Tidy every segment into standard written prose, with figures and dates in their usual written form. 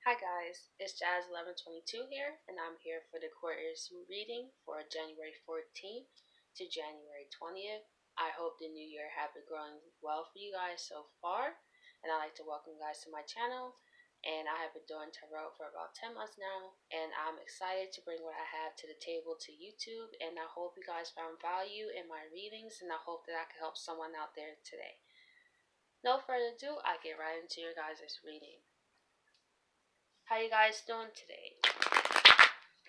Hi guys, it's Jazz 1122 here, and I'm here for the Aquarius reading for January 14th to January 20th. I hope the new year has been going well for you guys so far, and I'd like to welcome you guys to my channel. And I have been doing tarot for about 10 months now, and I'm excited to bring what I have to the table to YouTube. And I hope you guys found value in my readings, and I hope that I can help someone out there today. No further ado, I get right into your guys' reading. How you guys doing today?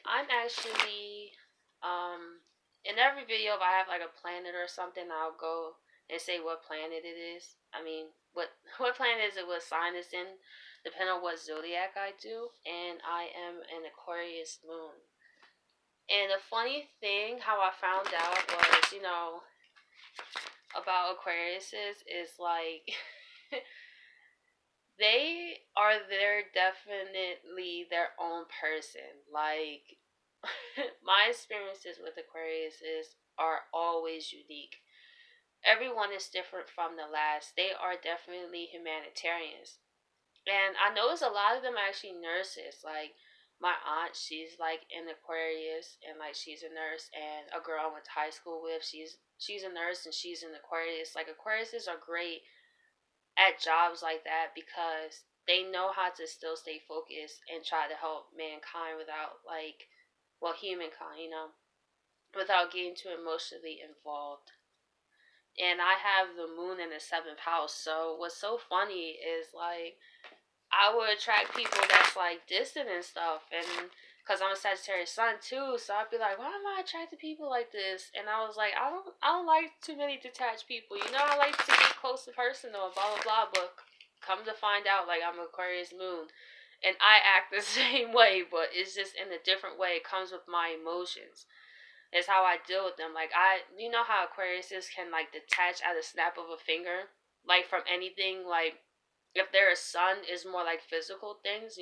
I'm actually, in every video, if I have like a planet or something, I'll go and say what planet it is. I mean, what what planet is it, what sign it's in, depending on what zodiac I do. And I am an Aquarius moon. And the funny thing, how I found out was, about Aquariuses is like, they are definitely their own person. Like, my experiences with Aquarius are always unique. Everyone is different from the last. They are definitely humanitarians. And I noticed a lot of them are actually nurses. Like my aunt, she's like an Aquarius and like she's a nurse, and a girl I went to high school with, she's a nurse and she's an Aquarius. Like Aquariuses are great at jobs like that because they know how to still stay focused and try to help mankind without like, well, humankind, without getting too emotionally involved. And I have the moon in the seventh house, so what's so funny is like I would attract people that's like distant and stuff, and because I'm a Sagittarius sun too, so I'd be like, why am I attracting people like this? And I was like, I don't like too many detached people. I like to be close to personal, blah blah blah. But come to find out, like I'm Aquarius moon, and I act the same way, but it's just in a different way. It comes with my emotions. It's how I deal with them. Like you know how Aquariuses can like detach at a snap of a finger, like from anything. Like if their sun is more like physical things.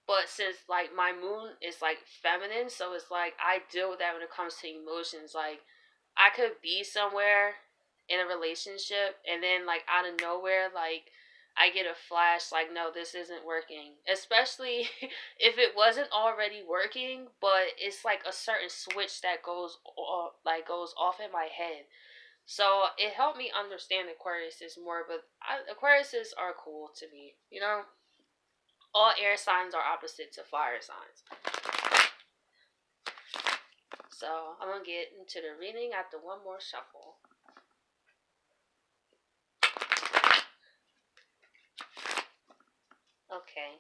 But since like my moon is like feminine, so it's like I deal with that when it comes to emotions. Like I could be somewhere in a relationship, and then like out of nowhere, like I get a flash like, no, this isn't working. Especially if it wasn't already working, but it's like a certain switch that goes off in my head. So it helped me understand Aquariuses more, but Aquariuses are cool to me. All air signs are opposite to fire signs. So I'm gonna get into the reading after one more shuffle. Okay.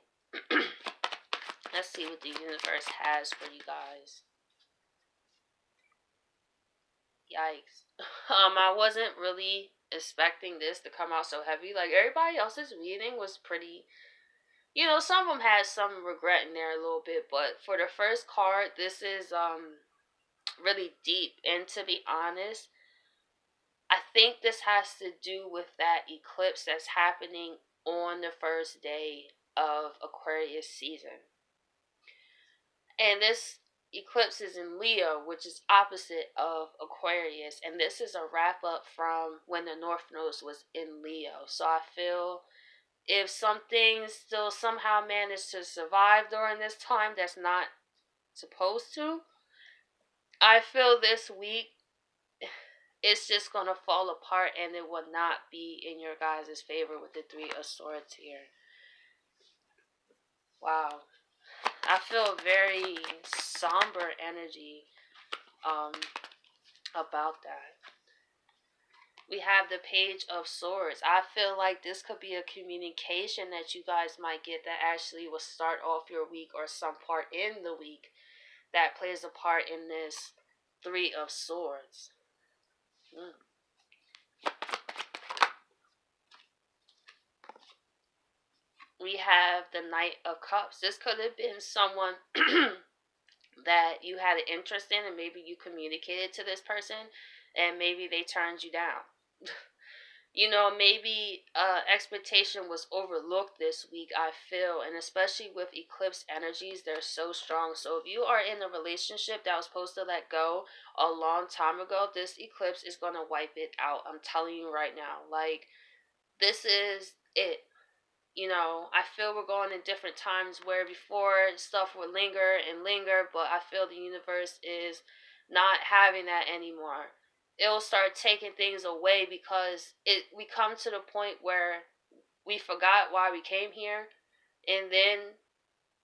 Let's see what the universe has for you guys. Yikes. I wasn't really expecting this to come out so heavy. Like everybody else's reading was pretty, some of them had some regret in there a little bit, but for the first card, this is really deep. And to be honest, I think this has to do with that eclipse that's happening on the first day of Aquarius season. And this eclipse is in Leo, which is opposite of Aquarius. And this is a wrap up from when the North Node was in Leo. So I feel if something still somehow managed to survive during this time that's not supposed to, I feel this week it's just gonna fall apart and it will not be in your guys' favor with the Three of Swords here. Wow. I feel very somber energy about that. We have the Page of Swords. I feel like this could be a communication that you guys might get that actually will start off your week or some part in the week that plays a part in this Three of Swords. We have the Knight of Cups. This could have been someone that you had an interest in, and maybe you communicated to this person, and maybe they turned you down. Maybe expectation was overlooked this week, I feel, and especially with eclipse energies, they're so strong. So if you are in a relationship that was supposed to let go a long time ago, this eclipse is going to wipe it out. I'm telling you right now. Like, this is it. I feel we're going in different times where before stuff would linger and linger, but I feel the universe is not having that anymore. It'll start taking things away because we come to the point where we forgot why we came here, and then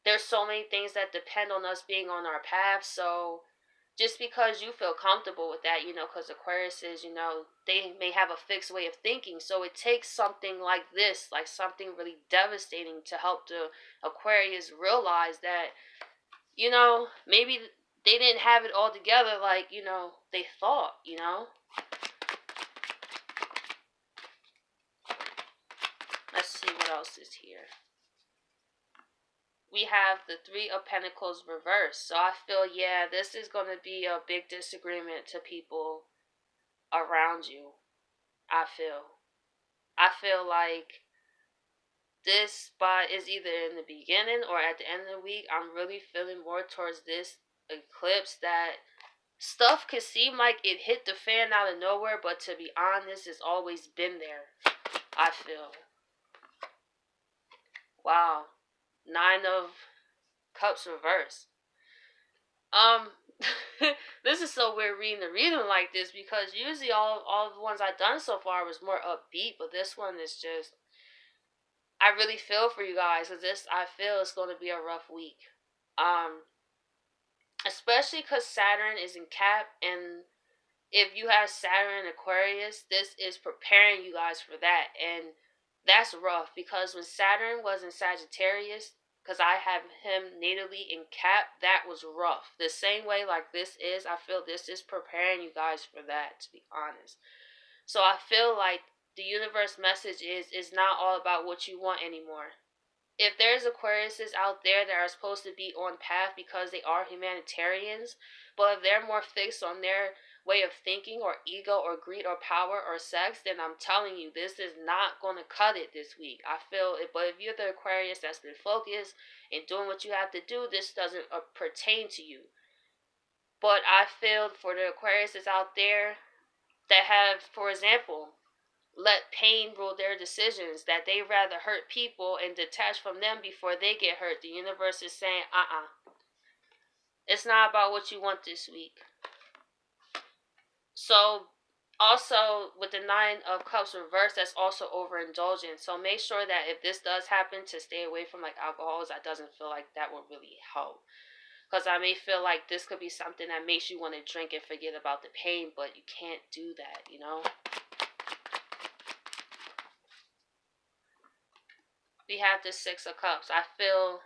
there's so many things that depend on us being on our path. So just because you feel comfortable with that, because Aquarius is, they may have a fixed way of thinking. So it takes something like this, like something really devastating, to help the Aquarius realize that, maybe they didn't have it all together like, they thought. Let's see what else is here. We have the Three of Pentacles reversed. So I feel, yeah, this is going to be a big disagreement to people around you. I feel like this spot is either in the beginning or at the end of the week. I'm really feeling more towards this eclipse that stuff could seem like it hit the fan out of nowhere, but to be honest, it's always been there. I feel. Wow. Nine of Cups reversed. Um, this is so weird reading the reading like this, because usually all the ones I've done so far was more upbeat, but this one is just, I really feel for you guys, because this, I feel, is going to be a rough week. Um, Especially because Saturn is in Cap, and if you have Saturn in Aquarius, this is preparing you guys for that, and that's rough, because when Saturn was in Sagittarius, because I have him natively in Cap, that was rough. The same way like this is, I feel this is preparing you guys for that, to be honest. So I feel like the universe message is not all about what you want anymore. If there's Aquariuses out there that are supposed to be on path because they are humanitarians, but if they're more fixed on their way of thinking or ego or greed or power or sex, then I'm telling you, this is not going to cut it this week. I feel it, but if you're the Aquarius that's been focused and doing what you have to do, this doesn't pertain to you. But I feel for the Aquariuses out there that have, for example, let pain rule their decisions, that they rather hurt people and detach from them before they get hurt. The universe is saying, it's not about what you want this week. So, also, with the Nine of Cups reversed, that's also overindulgence. So make sure that if this does happen, to stay away from like alcohols. That doesn't feel like that would really help. Because I may feel like this could be something that makes you want to drink and forget about the pain, but you can't do that. We have the Six of Cups. I feel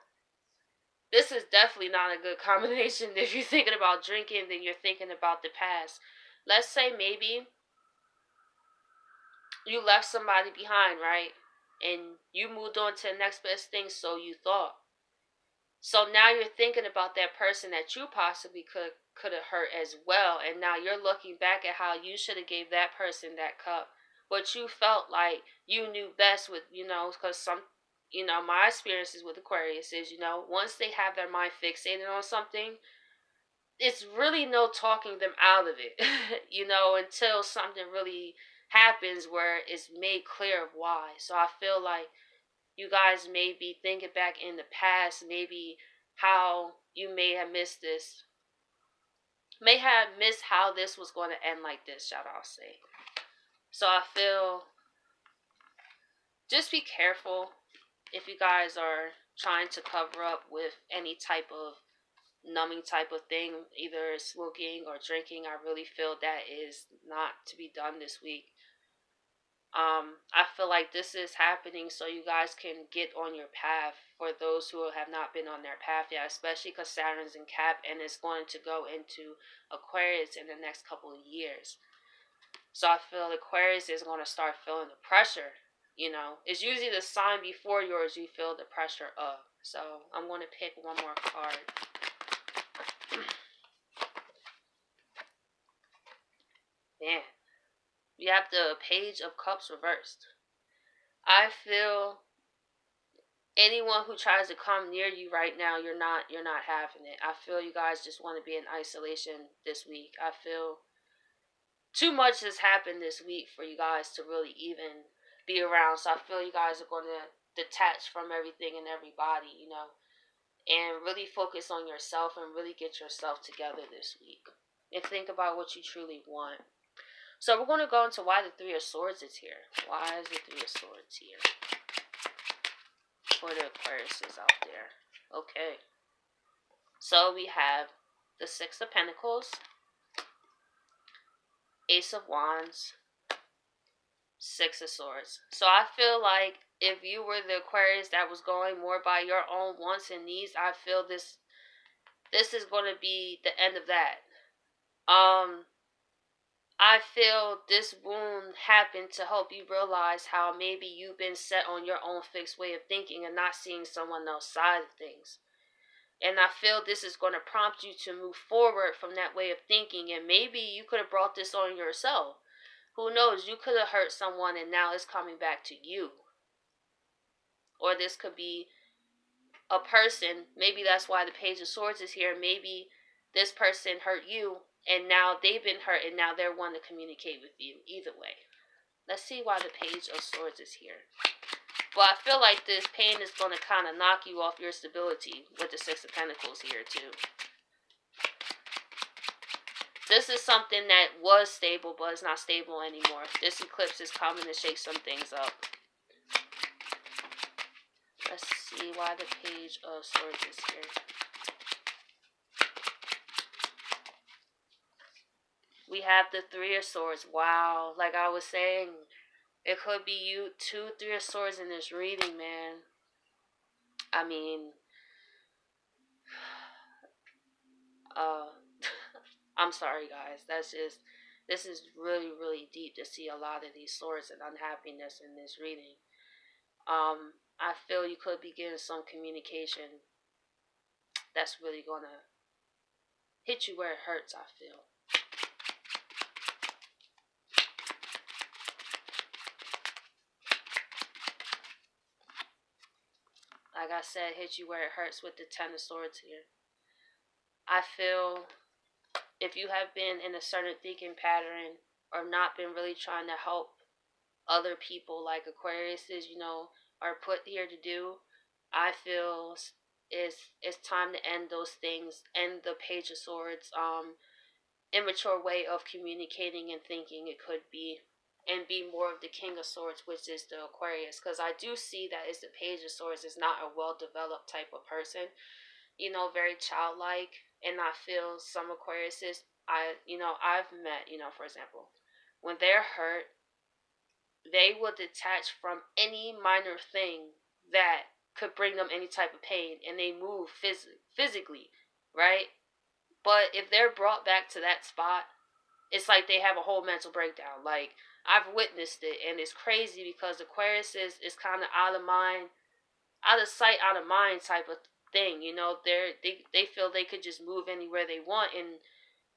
this is definitely not a good combination. If you're thinking about drinking, then you're thinking about the past. Let's say maybe you left somebody behind, right? And you moved on to the next best thing, so you thought. So now you're thinking about that person that you possibly could have hurt as well, and now you're looking back at how you should have gave that person that cup, but you felt like you knew best with, because my experiences with Aquarius is, once they have their mind fixated on something, it's really no talking them out of it, until something really happens where it's made clear of why. So I feel like you guys may be thinking back in the past, maybe how you may have missed this, may have missed how this was going to end like this, shall I say. So I feel, just be careful if you guys are trying to cover up with any type of numbing type of thing, either smoking or drinking. I really feel that is not to be done this week. I feel like this is happening so you guys can get on your path, for those who have not been on their path yet, especially because Saturn's in Cap and it's going to go into Aquarius in the next couple of years. So I feel Aquarius is going to start feeling the pressure. It's usually the sign before yours you feel the pressure of. So I'm going to pick one more card. Man, we have the Page of Cups reversed. I feel anyone who tries to come near you right now, you're not having it. I feel you guys just want to be in isolation this week. I feel too much has happened this week for you guys to really even be around. So I feel you guys are going to detach from everything and everybody, and really focus on yourself and really get yourself together this week. And think about what you truly want. So we're going to go into why the Three of Swords is here. Why is the Three of Swords here? For the Aquariuses out there. Okay. So we have the Six of Pentacles, Ace of Wands, Six of Swords. So I feel like if you were the Aquarius that was going more by your own wants and needs, I feel this is going to be the end of that. I feel this wound happened to help you realize how maybe you've been set on your own fixed way of thinking and not seeing someone else's side of things. And I feel this is going to prompt you to move forward from that way of thinking. And maybe you could have brought this on yourself. Who knows? You could have hurt someone and now it's coming back to you. Or this could be a person. Maybe that's why the Page of Swords is here. Maybe this person hurt you and now they've been hurt and now they're wanting to communicate with you. Either way. Let's see why the Page of Swords is here. Well, I feel like this pain is going to kind of knock you off your stability with the Six of Pentacles here too. This is something that was stable, but it's not stable anymore. This eclipse is coming to shake some things up. Let's see why the Page of Swords is here. We have the Three of Swords. Wow. Like I was saying, it could be you. 2, 3 of Swords in this reading, man. I mean, I'm sorry, guys. This is really, really deep to see a lot of these swords and unhappiness in this reading. I feel you could be getting some communication that's really gonna hit you where it hurts, I feel. Like I said, hit you where it hurts with the Ten of Swords here. I feel if you have been in a certain thinking pattern or not been really trying to help other people like Aquarius is, are put here to do, I feel it's time to end those things, end the Page of Swords, immature way of communicating and thinking it could be, and be more of the King of Swords, which is the Aquarius. Because I do see that it's the Page of Swords is not a well-developed type of person, very childlike. And I feel some Aquariuses, I've met, for example, when they're hurt, they will detach from any minor thing that could bring them any type of pain, and they move physically, right? But if they're brought back to that spot, it's like they have a whole mental breakdown. Like, I've witnessed it, and it's crazy because Aquarius is kind of out of mind, out of sight, out of mind type of thing. They feel they could just move anywhere they want, and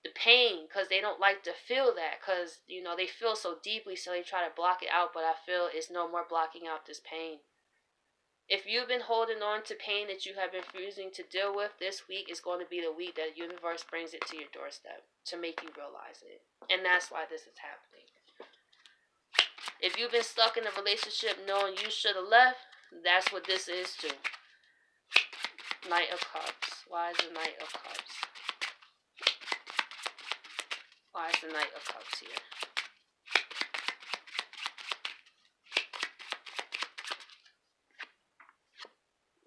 the pain, because they don't like to feel that, because they feel so deeply, so they try to block it out. But I feel it's no more blocking out this pain. If you've been holding on to pain that you have been refusing to deal with, this week is going to be the week that the universe brings it to your doorstep to make you realize it. And that's why this is happening. If you've been stuck in a relationship knowing you should have left, that's what this is too. Knight of Cups. Why is the Knight of Cups? Why is the Knight of Cups here?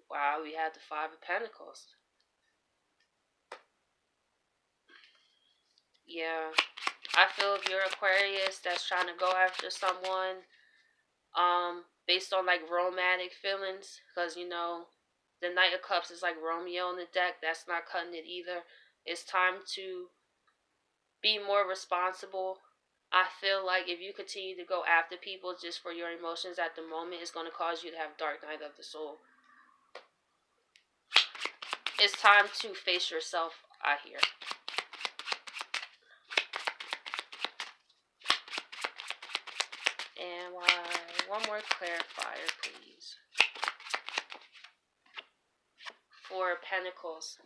Wow, we have the Five of Pentacles. Yeah. I feel if you're Aquarius that's trying to go after someone, based on like romantic feelings, because the Knight of Cups is like Romeo in the deck. That's not cutting it either. It's time to be more responsible. I feel like if you continue to go after people just for your emotions at the moment, it's going to cause you to have dark night of the soul. It's time to face yourself out here. And one more clarifier, please. Four of Pentacles.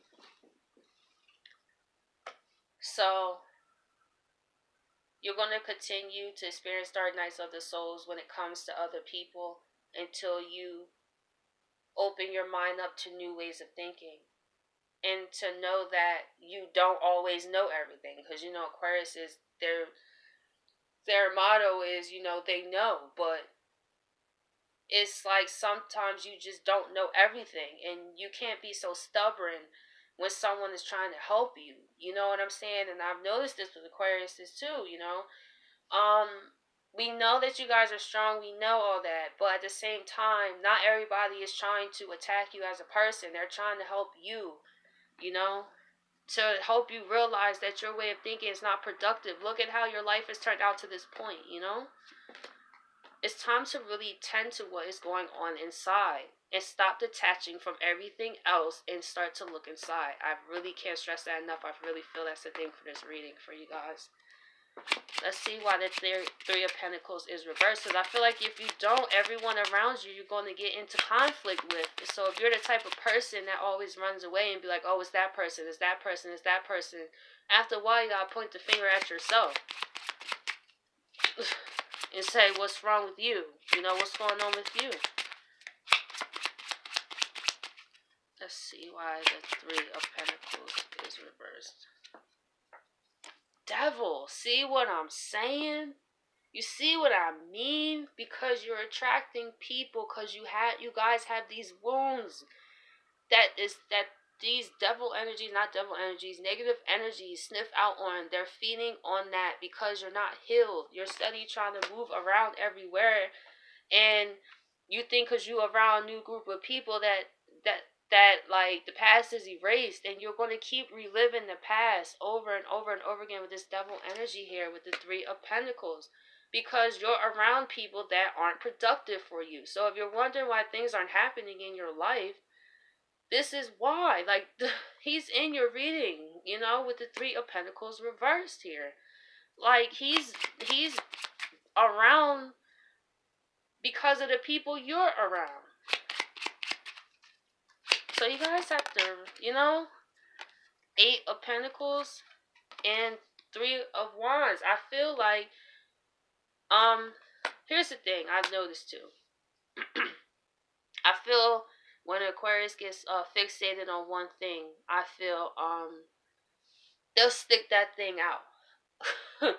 So, you're going to continue to experience dark nights of the souls when it comes to other people until you open your mind up to new ways of thinking, and to know that you don't always know everything, because Aquarius is their motto is, they know, but it's like sometimes you just don't know everything, and you can't be so stubborn when someone is trying to help you. You know what I'm saying? And I've noticed this with Aquarius too. We know that you guys are strong. We know all that, but at the same time, not everybody is trying to attack you as a person. They're trying to help you. You know, to help you realize that your way of thinking is not productive. Look at how your life has turned out to this point. It's time to really tend to what is going on inside and stop detaching from everything else and start to look inside. I really can't stress that enough. I really feel that's the thing for this reading for you guys. Let's see why the Three of Pentacles is reversed. Because I feel like if you don't, everyone around you, you're going to get into conflict with. So if you're the type of person that always runs away and be like, oh, it's that person, it's that person, it's that person. After a while, you got to point the finger at yourself. And say, what's wrong with you? What's going on with you? Let's see why the Three of Pentacles is reversed. Devil, see what I'm saying? You see what I mean? Because you're attracting people because you guys have these wounds that these devil energies, not devil energies, negative energies sniff out on. They're feeding on that because you're not healed. You're steady trying to move around everywhere, and you think because you around a new group of people that like the past is erased, and you're going to keep reliving the past over and over and over again with this devil energy here with the Three of Pentacles, because you're around people that aren't productive for you. So if you're wondering why things aren't happening in your life, this is why. Like, he's in your reading, with the Three of Pentacles reversed here. Like, he's around because of the people you're around. So you guys have to, Eight of Pentacles and Three of Wands. I feel like, here's the thing I've noticed too. I feel when Aquarius gets fixated on one thing, I feel they'll stick that thing out.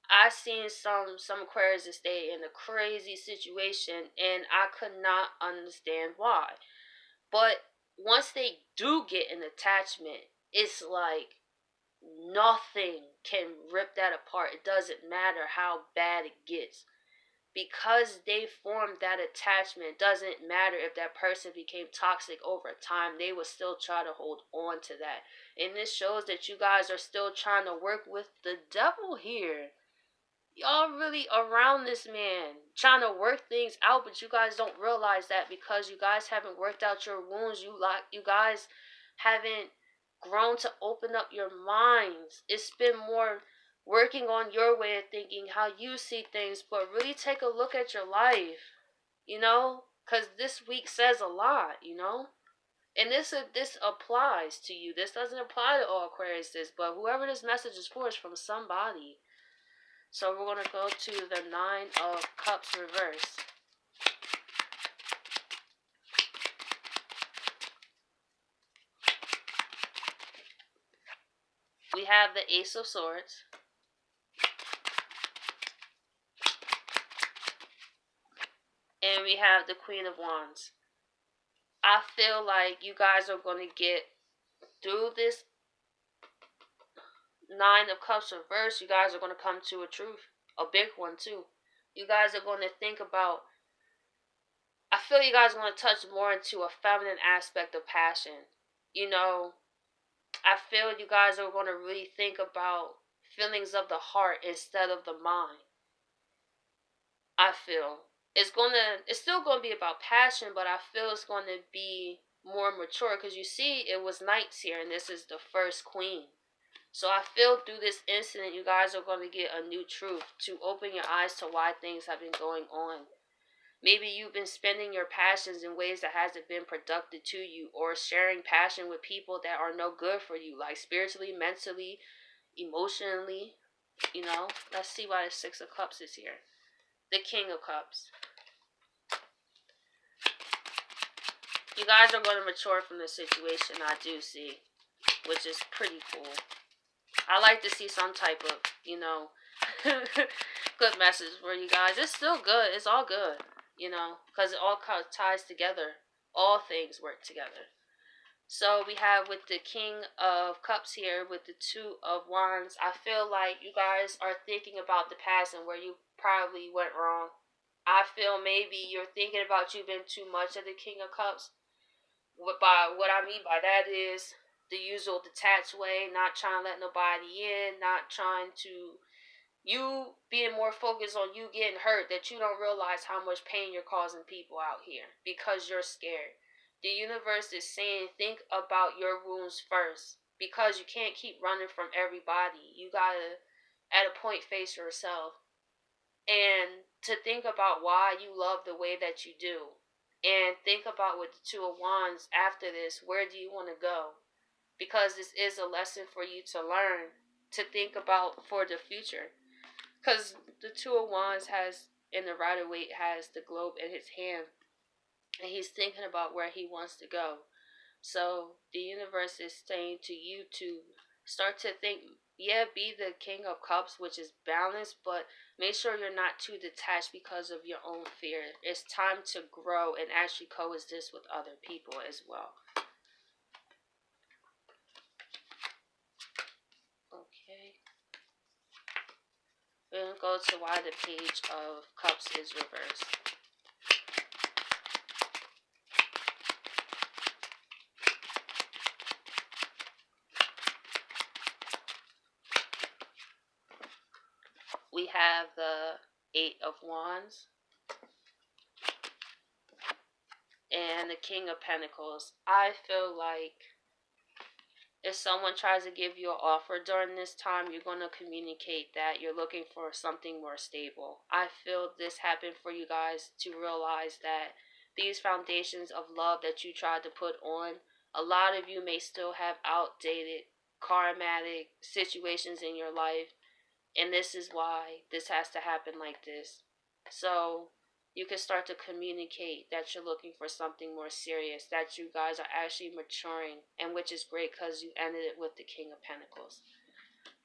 I seen some Aquarius that stay in a crazy situation, and I could not understand why. But once they do get an attachment, it's like nothing can rip that apart. It doesn't matter how bad it gets. Because they formed that attachment, doesn't matter if that person became toxic over time, they will still try to hold on to that. And this shows that you guys are still trying to work with the devil here. Y'all really around this man, trying to work things out, but you guys don't realize that because you guys haven't worked out your wounds. You guys haven't grown to open up your minds. It's been more working on your way of thinking, how you see things, but really take a look at your life, because this week says a lot, and this applies to you. This doesn't apply to all Aquariuses, but whoever this message is for is from somebody. So we're going to go to the Nine of Cups reverse. We have the Ace of Swords. And we have the Queen of Wands. I feel like you guys are going to get through this Nine of Cups reverse. You guys are going to come to a truth. A big one too. You guys are going to think about, I feel you guys are going to touch more into a feminine aspect of passion. I feel you guys are going to really think about feelings of the heart instead of the mind. I feel it's still going to be about passion, but I feel it's going to be more mature, because you see it was knights here and this is the first queen. So I feel through this incident you guys are going to get a new truth to open your eyes to why things have been going on. Maybe you've been spending your passions in ways that hasn't been productive to you, or sharing passion with people that are no good for you, like spiritually, mentally, emotionally. Let's see why the Six of Cups is here. The King of Cups. You guys are going to mature from the situation, I do see, which is pretty cool. I like to see some type of, good message for you guys. It's still good. It's all good, because it all ties together. All things work together. So we have with the King of Cups here with the Two of Wands. I feel like you guys are thinking about the past and where you probably went wrong. I feel maybe you're thinking about you being too much of the King of Cups. What I mean by that is the usual detached way, not trying to let nobody in, not trying to you being more focused on you getting hurt that you don't realize how much pain you're causing people out here because you're scared. The universe is saying think about your wounds first because you can't keep running from everybody. You gotta at a point face yourself and to think about why you love the way that you do. And think about with the Two of Wands after this, where do you want to go? Because this is a lesson for you to learn, to think about for the future. Because the Two of Wands has, in the Rider-Waite, has the globe in his hand. And he's thinking about where he wants to go. So the universe is saying to you to start to think, yeah, be the King of Cups, which is balanced, but make sure you're not too detached because of your own fear. It's time to grow and actually coexist with other people as well. Okay. We're going to go to why the Page of Cups is reversed. We have the Eight of Wands and the King of Pentacles. I feel like if someone tries to give you an offer during this time, you're going to communicate that you're looking for something more stable. I feel this happened for you guys to realize that these foundations of love that you tried to put on, a lot of you may still have outdated karmatic situations in your life. And this is why this has to happen like this. So you can start to communicate that you're looking for something more serious, that you guys are actually maturing, and which is great because you ended it with the King of Pentacles.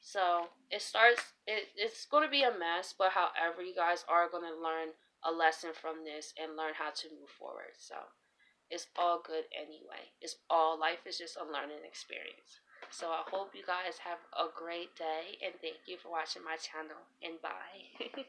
So it's going to be a mess, but however, you guys are going to learn a lesson from this and learn how to move forward. So it's all good anyway. Life is just a learning experience. So I hope you guys have a great day and thank you for watching my channel and bye.